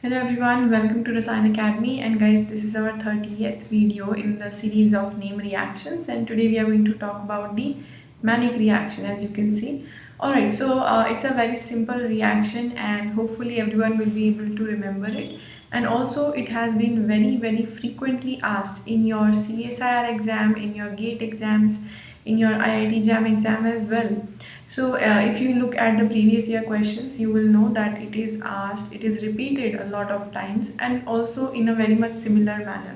Hello everyone, welcome to the Unacademy, and guys, this is our 30th video in the series of name reactions, and today we are going to talk about the Mannich reaction, as you can see. Alright, so it's a very simple reaction and hopefully everyone will be able to remember it, and also it has been very frequently asked in your CSIR exam, in your GATE exams, in your IIT JAM exam as well. So if you look at the previous year questions, you will know that it is asked, it is repeated a lot of times and also in a very much similar manner.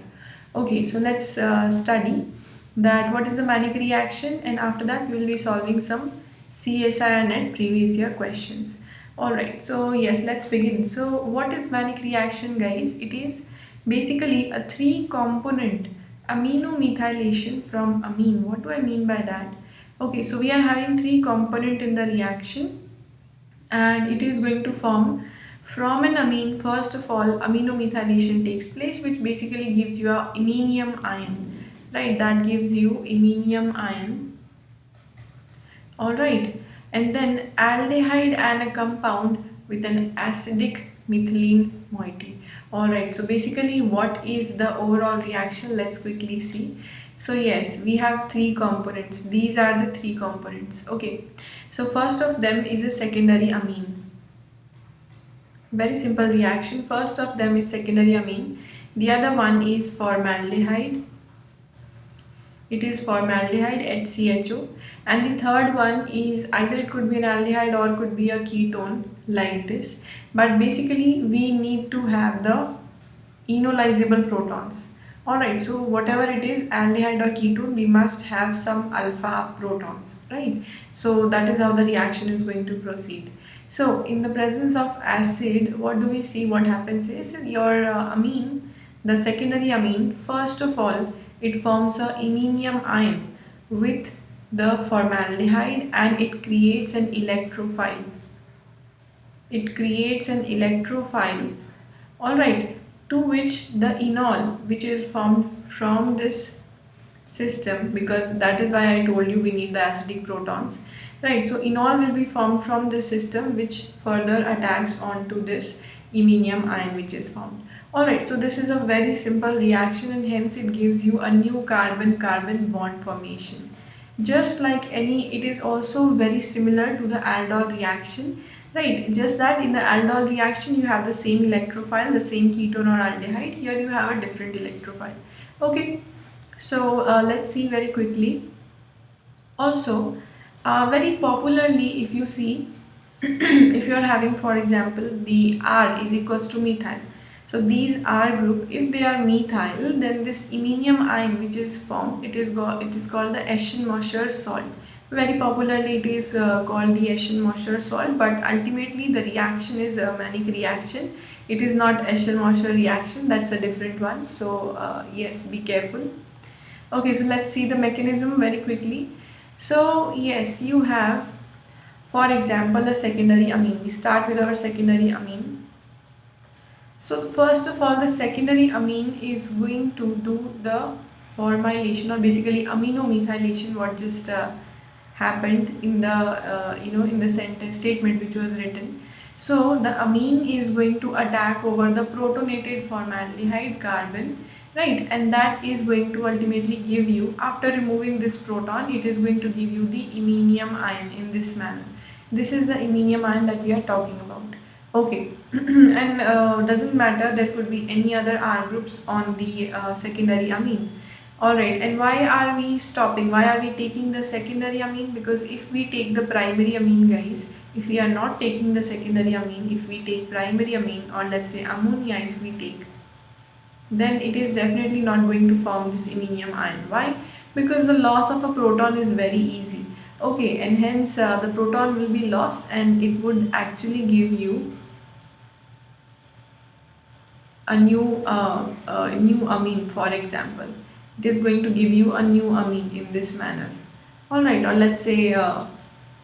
Okay, so let's study that what is the Mannich reaction, and after that we will be solving some CSIR NET previous year questions. Alright, so yes, let's begin. So what is Mannich reaction, guys? It is basically a three component aminomethylation from amine. What do I mean by that? Okay, so we are having three component in the reaction and it is going to form from an amine. First of all, aminomethylation takes place, which basically gives you a iminium ion, right? That gives you iminium ion. Alright, and then aldehyde and a compound with an acidic methylene moiety. Alright, so basically what is the overall reaction? Let's quickly see. So yes, we have three components. These are the three components. Okay, so first of them is a secondary amine. Very simple reaction. First of them is secondary amine. The other one is formaldehyde. It is formaldehyde HCHO, and the third one is either it could be an aldehyde or could be a ketone like this, but basically we need to have the enolizable protons. Alright, so whatever it is, aldehyde or ketone, we must have some alpha protons, right? So that is how the reaction is going to proceed. So in the presence of acid, what do we see? What happens is your amine, the secondary amine, first of all it forms a iminium ion with the formaldehyde and it creates an electrophile. It creates an electrophile, alright, to which the enol, which is formed from this system, because that is why I told you we need the acidic protons, right? So enol will be formed from this system, which further attacks onto this iminium ion which is formed. Alright, so this is a very simple reaction and hence it gives you a new carbon-carbon bond formation. Just like any, it is also very similar to the aldol reaction, right? Just that in the aldol reaction you have the same electrophile, the same ketone or aldehyde. Here you have a different electrophile. Okay, so let's see very quickly. Also, very popularly, if you see, if you are having, for example, the R is equals to methyl. So these R group, if they are methyl, then this iminium ion which is formed, it is called the Eschen-Mosher salt. Very popularly, it is called the Eschen-Mosher salt, but ultimately the reaction is a Mannich reaction. It is not Eschen-Mosher reaction. That's a different one. So yes, be careful. Okay, so let's see the mechanism very quickly. So yes, you have, for example, a secondary amine. We start with our secondary amine. So first of all, the secondary amine is going to do the formylation or basically aminomethylation, what just happened in the in the sentence statement which was written. So the amine is going to attack over the protonated formaldehyde carbon, right, and that is going to ultimately give you, after removing this proton, it is going to give you the iminium ion in this manner. This is the iminium ion that we are talking about. Okay, and doesn't matter, there could be any other R groups on the secondary amine. Alright, and why are we stopping? Why are we taking the secondary amine? Because if we take the primary amine, guys, if we are not taking the secondary amine, if we take primary amine, or let's say ammonia if we take, then it is definitely not going to form this iminium ion. Why? Because the loss of a proton is very easy. Okay, and hence the proton will be lost and it would actually give you a new amine, for example. It is going to give you a new amine in this manner. Alright, or let's say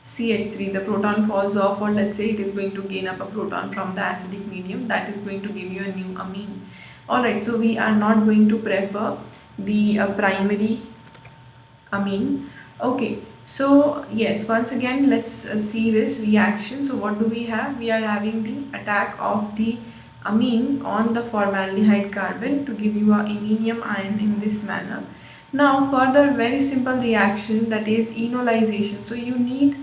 CH3, the proton falls off, or let's say it is going to gain up a proton from the acidic medium, that is going to give you a new amine. Alright, so we are not going to prefer the primary amine. Okay, so yes, once again let's see this reaction. So what do we have? We are having the attack of the amine on the formaldehyde carbon to give you a iminium ion in this manner. Now further very simple reaction, that is enolization. So you need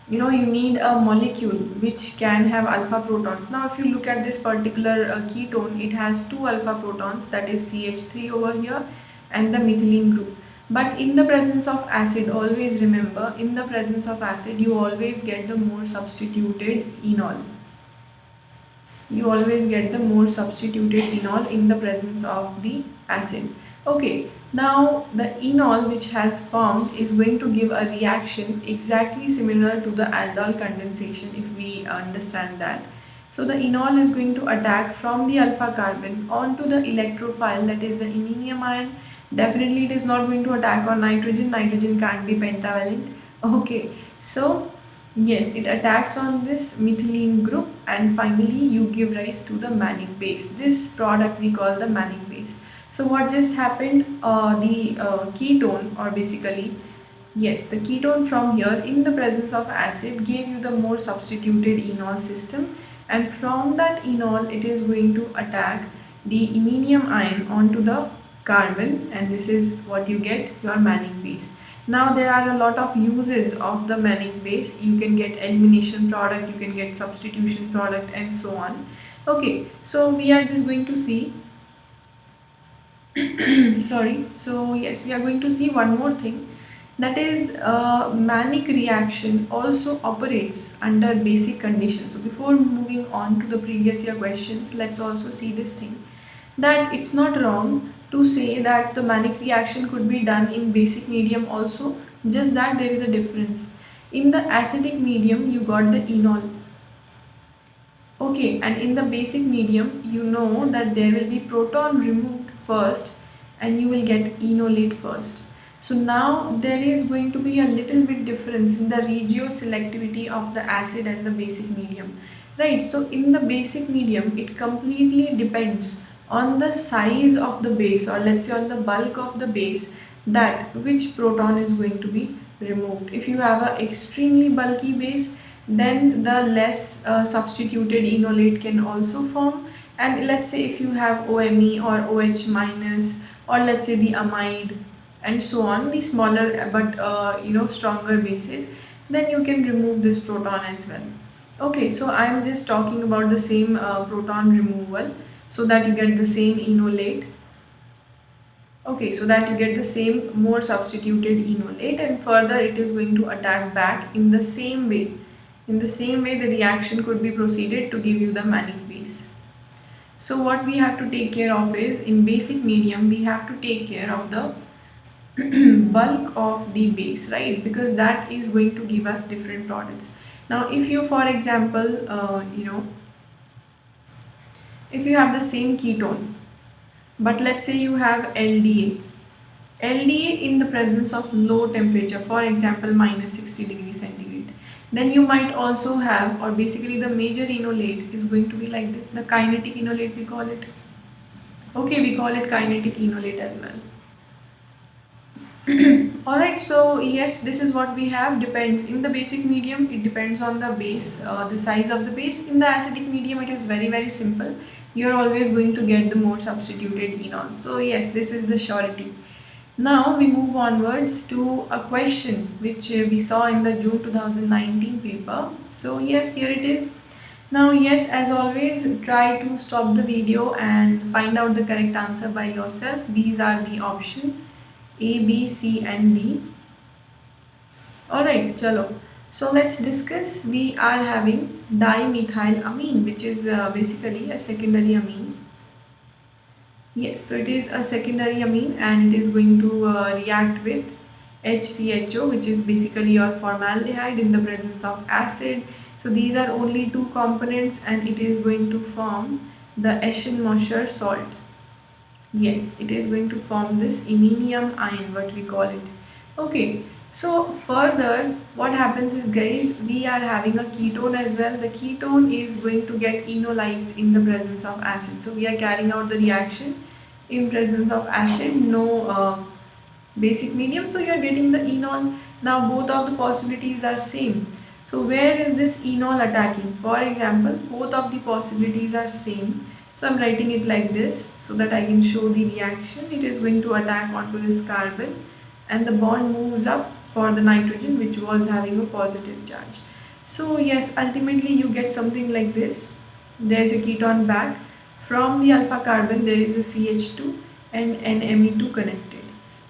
you need a molecule which can have alpha protons. Now if you look at this particular ketone, it has two alpha protons, that is CH3 over here and the methylene group. But in the presence of acid, always remember, in the presence of acid you always get the more substituted enol. You always get the more substituted enol in the presence of the acid. Okay, now the enol which has formed is going to give a reaction exactly similar to the aldol condensation, if we understand that. So the enol is going to attack from the alpha carbon onto the electrophile, that is the iminium ion. Definitely it is not going to attack on nitrogen. Nitrogen can't be pentavalent. Okay, so yes, it attacks on this methylene group and finally you give rise to the Mannich base. This product we call the Mannich base. So what just happened, the ketone, or basically yes, the ketone from here in the presence of acid gave you the more substituted enol system, and from that enol it is going to attack the iminium ion onto the carbon, and this is what you get, your Mannich base. Now there are a lot of uses of the Mannich base. You can get elimination product, you can get substitution product and so on. Okay, so we are just going to see sorry, so yes, we are going to see one more thing, that is Mannich reaction also operates under basic conditions. So before moving on to the previous year questions, let's also see this thing, that it's not wrong to say that the Mannich reaction could be done in basic medium also, just that there is a difference. In the acidic medium you got the enol, okay, and in the basic medium you know that there will be proton removed first and you will get enolate first. So now there is going to be a little bit difference in the regioselectivity of the acid and the basic medium, right? So in the basic medium it completely depends on the size of the base, or let's say on the bulk of the base, that which proton is going to be removed. If you have an extremely bulky base, then the less substituted enolate can also form, and let's say if you have OMe or OH minus, or let's say the amide and so on, the smaller but stronger bases, then you can remove this proton as well. Okay, so I'm just talking about the same proton removal, so that you get the same enolate. Okay, so that you get the same more substituted enolate, and further it is going to attack back in the same way. In the same way the reaction could be proceeded to give you the Mannich base. So what we have to take care of is, in basic medium we have to take care of the bulk of the base, right? Because that is going to give us different products. Now if you, for example, if you have the same ketone, but let's say you have LDA in the presence of low temperature, for example minus 60 degrees centigrade, then you might also have, or basically the major enolate is going to be like this, the kinetic enolate we call it. Okay, we call it kinetic enolate as well. Alright, so yes, this is what we have. Depends in the basic medium, it depends on the base, the size of the base. In the acidic medium it is very simple. You're always going to get the more substituted enol. So yes, this is the surety. Now we move onwards to a question which we saw in the June 2019 paper. So yes, here it is. Now yes, as always, try to stop the video and find out the correct answer by yourself. These are the options: A, B, C and D. Alright, chalo. So let's discuss. We are having dimethylamine, which is basically a secondary amine. Yes, so it is a secondary amine and it is going to react with HCHO, which is basically your formaldehyde in the presence of acid. So these are only two components and it is going to form the Eschen-Mosher salt. Yes, it is going to form this iminium ion, what we call it. Okay, so further what happens is, guys, we are having a ketone as well. The ketone is going to get enolized in the presence of acid. So we are carrying out the reaction in presence of acid, no basic medium, so you are getting the enol. Now both of the possibilities are same. So where is this enol attacking? For example, both of the possibilities are same. So I'm writing it like this so that I can show the reaction. It is going to attack onto this carbon and the bond moves up for the nitrogen which was having a positive charge. So yes, ultimately you get something like this. There's a keton back. From the alpha carbon there is a CH2 and an Me2 connected.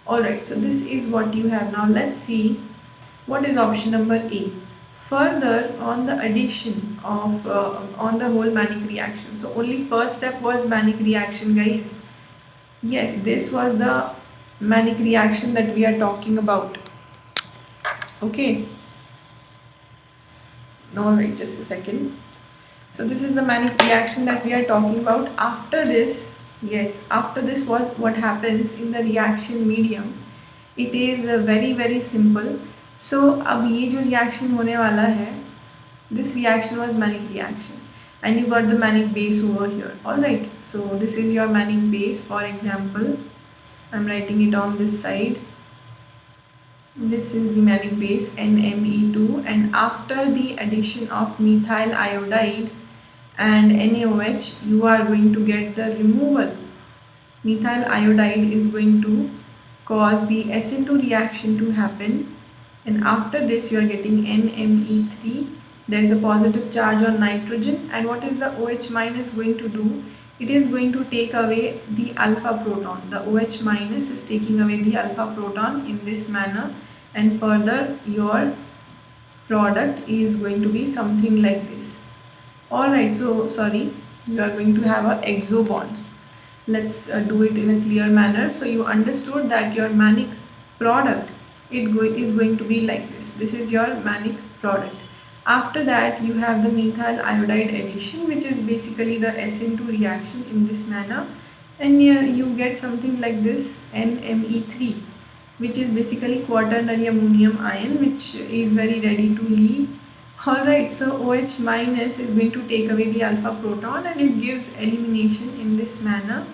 Alright, so this is what you have. Now let's see what is option number A. Further on the addition of on the whole Mannich reaction. So only first step was Mannich reaction, guys. Yes, this was the Mannich reaction that we are talking about. Okay. Alright, just a second. So this is the Mannich reaction that we are talking about. After this, yes, after this what happens in the reaction medium. It is very simple. So अब ये जो reaction होने वाला है, this reaction was Mannich reaction and you got the Mannich base over here. Alright, so this is your Mannich base. For example, I'm writing it on this side. This is the Mannich base NME2, and after the addition of methyl iodide and NaOH, you are going to get the removal. Methyl iodide is going to cause the SN2 reaction to happen, and after this you are getting NME3. There is a positive charge on nitrogen, and what is the OH minus going to do? It is going to take away the alpha proton. The OH minus is taking away the alpha proton in this manner, and further your product is going to be something like this. Alright, so sorry, you are going to have a exo bond. Let's do it in a clear manner. So you understood that your Mannich product is going to be like this. This is your Mannich product. After that you have the methyl iodide addition, which is basically the SN2 reaction in this manner, and here you get something like this NME3, which is basically quaternary ammonium ion, which is very ready to leave. Alright, so OH minus is going to take away the alpha proton and it gives elimination in this manner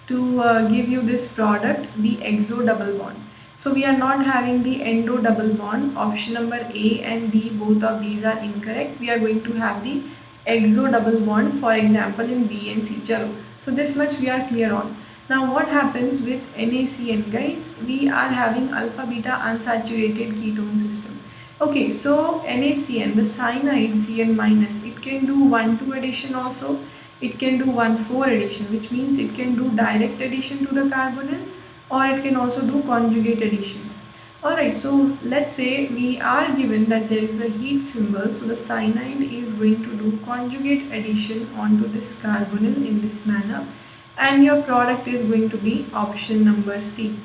to give you this product, the exo double bond. So we are not having the endo double bond. Option number A and D, both of these are incorrect. We are going to have the exo double bond, for example in B and C. Chalo. So this much we are clear on. Now what happens with NaCN, guys? We are having alpha beta unsaturated ketone system. Okay, so NaCN, the cyanide Cn minus, it can do 1,2 addition also. It can do 1,4 addition, which means it can do direct addition to the carbonyl, or it can also do conjugate addition. Alright, so let's say we are given that there is a heat symbol, so the cyanide is going to do conjugate addition onto this carbonyl in this manner, and your product is going to be option number C.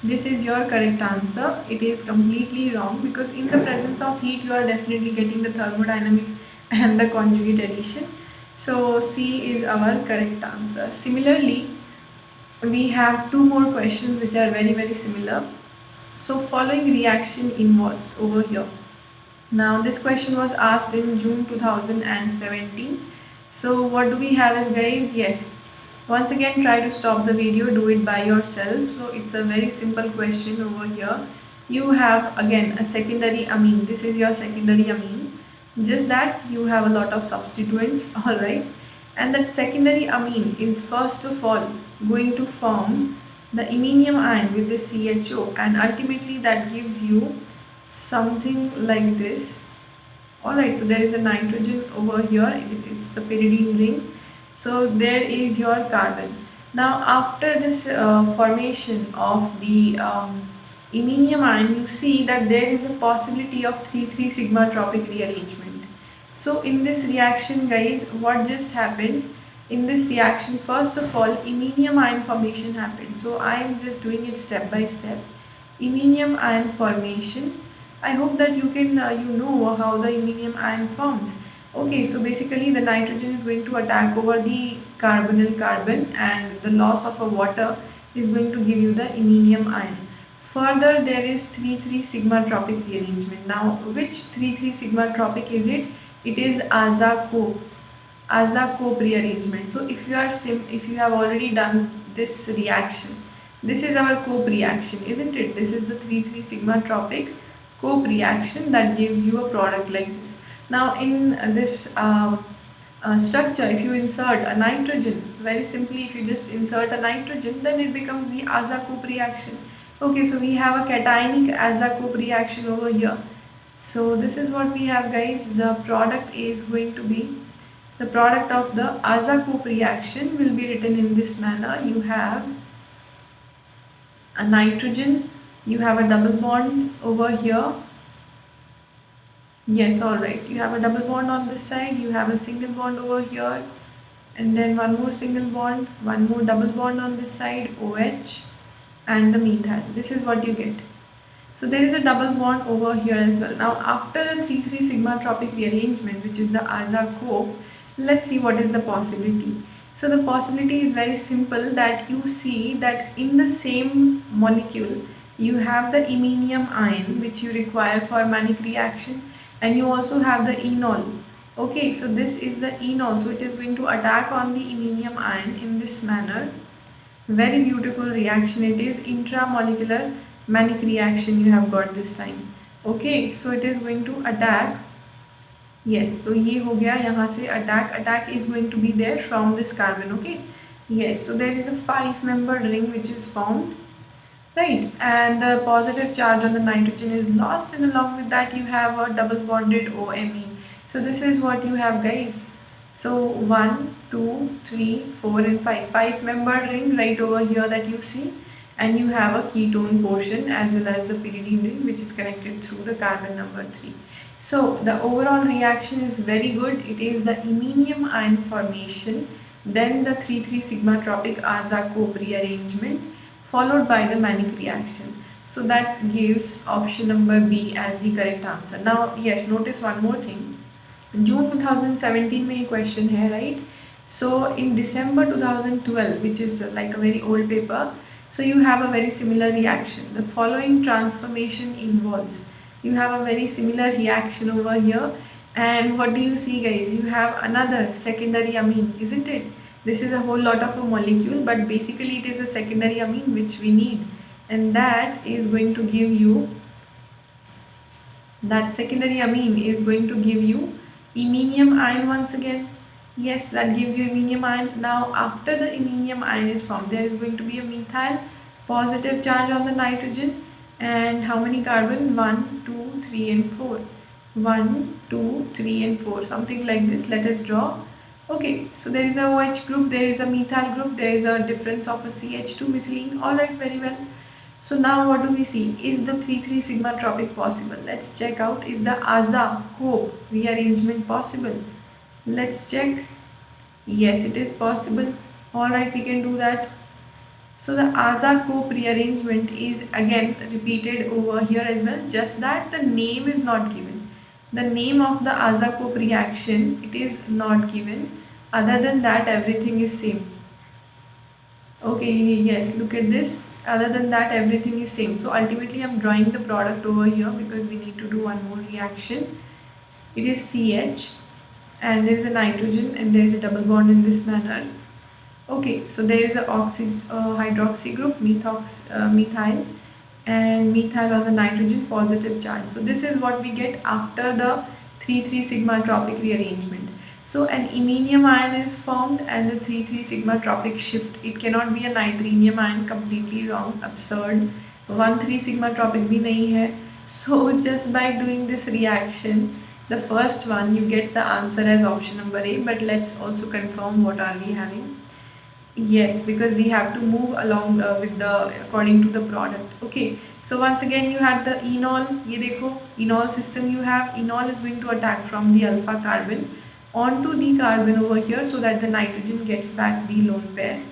This is your correct answer. It is completely wrong because in the presence of heat you are definitely getting the thermodynamic and the conjugate addition. So C is our correct answer. Similarly, we have two more questions which are very similar. So following reaction involves over here. Now this question was asked in June 2017. So what do we have as, guys? Yes. Once again, try to stop the video, do it by yourself. So it's a very simple question over here. You have again a secondary amine. This is your secondary amine. Just that you have a lot of substituents, alright. And that secondary amine is first of all going to form the iminium ion with the CHO, and ultimately that gives you something like this. Alright, so there is a nitrogen over here, it's the pyridine ring. So there is your carbon. Now after this formation of the iminium ion, you see that there is a possibility of 3,3 sigma tropic rearrangement. So in this reaction, guys, what just happened? In this reaction, first of all, iminium ion formation happened. So I am just doing it step by step. Iminium ion formation. I hope that you can you know how the iminium ion forms. Okay, so basically the nitrogen is going to attack over the carbonyl carbon, and the loss of a water is going to give you the iminium ion. Further, there is 3,3 sigma tropic rearrangement. Now, which 3,3 sigma tropic is it? It is azacope rearrangement. So if you have already done this reaction, this is our cope reaction, isn't it? This is the 3,3 sigma tropic cope reaction that gives you a product like this. Now in this structure, if you insert a nitrogen, very simply if you just insert a nitrogen, then it becomes the azacope reaction. Okay, so we have a cationic azacope reaction over here. So this is what we have, guys. The product is going to be, the product of the azacope reaction will be written in this manner. You have a nitrogen, you have a double bond over here. Yes, alright. You have a double bond on this side, you have a single bond over here, and then one more single bond, one more double bond on this side, OH, and the methyl. This is what you get. So there is a double bond over here as well. Now after the 3,3 sigma tropic rearrangement, which is the azacope, let's see what is the possibility. So the possibility is very simple, that you see that in the same molecule you have the iminium ion which you require for Mannich reaction, and you also have the enol. Okay, so this is the enol, so it is going to attack on the iminium ion in this manner. Very beautiful reaction it is, intramolecular Mannich reaction you have got this time. Okay, so it is going to attack. Yes, so ये हो गया यहाँ से attack is going to be there from this carbon. Okay, yes, so there is a 5-membered ring which is formed, right, and the positive charge on the nitrogen is lost, and along with that you have a double bonded OMe. So this is what you have, guys. So 1, 2, 3, 4 and 5 membered ring right over here that you see, and you have a ketone portion as well as the pyridine ring which is connected through the carbon number 3. So the overall reaction is very good. It is the iminium ion formation, then the 3,3 sigma tropic azacope rearrangement, followed by the Mannich reaction. So that gives option number B as the correct answer. Now yes, notice one more thing. June 2017 में question है, right? So in December 2012, which is like a very old paper, so you have a very similar reaction. The following transformation involves. You have a very similar reaction over here, and what do you see, guys? You have another secondary amine, isn't it? This is a whole lot of a molecule, but basically it is a secondary amine which we need, and that is going to give you, that secondary amine is going to give you iminium ion once again. Yes, that gives you iminium ion. Now after the iminium ion is formed, there is going to be a methyl, positive charge on the nitrogen, and how many carbon? 1, 2, 3 and 4. 1, 2, 3 and 4, something like this. Let us draw. Okay, so there is a OH group, there is a methyl group, there is a difference of a CH2 methylene. Alright, very well. So now what do we see? Is the 3,3 sigma tropic possible? Let's check out. Is the azacope rearrangement possible? Let's check. Yes, it is possible. Alright, we can do that. So the azacope rearrangement is again repeated over here as well, just that the name is not given. The name of the azacope reaction, it is not given. Other than that, everything is same. Okay, yes, look at this. Other than that, everything is same. So ultimately I'm drawing the product over here because we need to do one more reaction. It is CH, and there is a nitrogen and there is a double bond in this manner. Okay, so there is a hydroxy group, methyl, and methyl on the nitrogen, positive charge. So this is what we get after the 3,3 sigma tropic rearrangement. So an iminium ion is formed and the 3,3 sigma tropic shift. It cannot be a nitrinium ion, completely wrong, absurd. 1,3 sigma tropic bhi nahi hai. So just by doing this reaction, the first one, you get the answer as option number A. But let's also confirm what are we having. Yes, because we have to move along with the according to the product. Okay, so once again you had the enol. ये देखो, enol system you have. Enol is going to attack from the alpha carbon onto the carbon over here, so that the nitrogen gets back the lone pair.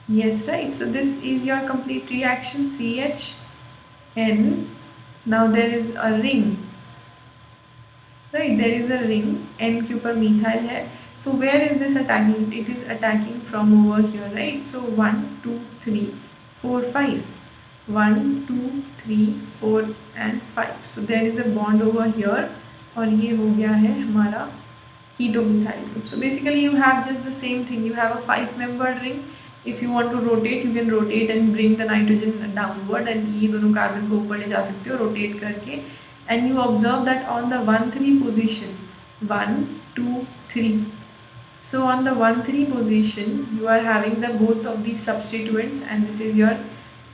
Yes, right. So this is your complete reaction, CHN. Now there is a ring, right? There is a ring, N के ऊपर methyl है. So where is this attacking? It is attacking from over here, right? So 1, 2, 3, 4, 5. 1, 2, 3, 4 and 5. So there is a bond over here, और ये हो गया है हमारा ketomethyl group. So basically you have just the same thing. You have a 5-membered ring if you want to rotate, you can rotate and bring the nitrogen downward, and ये दोनों carbon को ऊपर ले जा सकते हो rotate करके. And you observe that on the 1,3 position, 1, 2, 3. So on the 1,3 position, you are having the both of these substituents, and this is your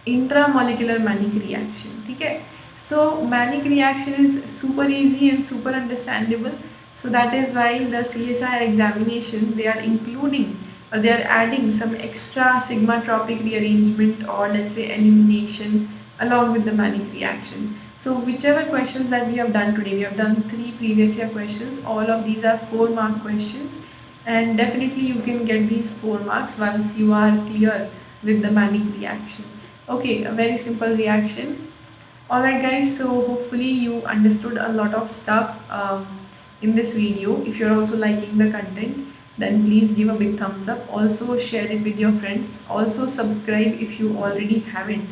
intramolecular Mannich reaction. Okay, so Mannich reaction is super easy and super understandable. So that is why the CSIR examination, they are including or they are adding some extra sigmatropic rearrangement, or let's say elimination, along with the Mannich reaction. So whichever questions that we have done today, we have done 3 previous year questions. All of these are 4-mark questions, and definitely you can get these 4 marks once you are clear with the Mannich reaction. Okay, a very simple reaction. Alright guys, so hopefully you understood a lot of stuff in this video. If you're also liking the content, then please give a big thumbs up. Also share it with your friends. Also subscribe if you already haven't,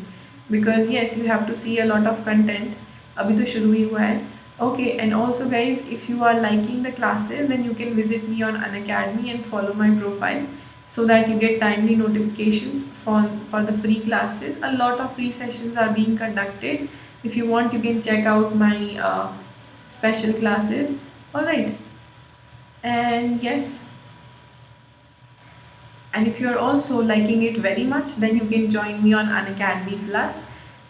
because yes, you have to see a lot of content. Abhi to shuru hi hua hai. Okay, and also guys, if you are liking the classes, then you can visit me on Unacademy and follow my profile, so that you get timely notifications for the free classes. A lot of free sessions are being conducted. If you want, you can check out my special classes. Alright, and yes, and if you are also liking it very much, then you can join me on Unacademy Plus,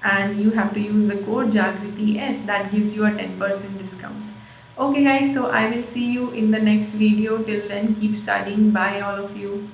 and you have to use the code JAGRITI, that gives you a 10% discount. Okay guys, so I will see you in the next video. Till then, keep studying. Bye all of you.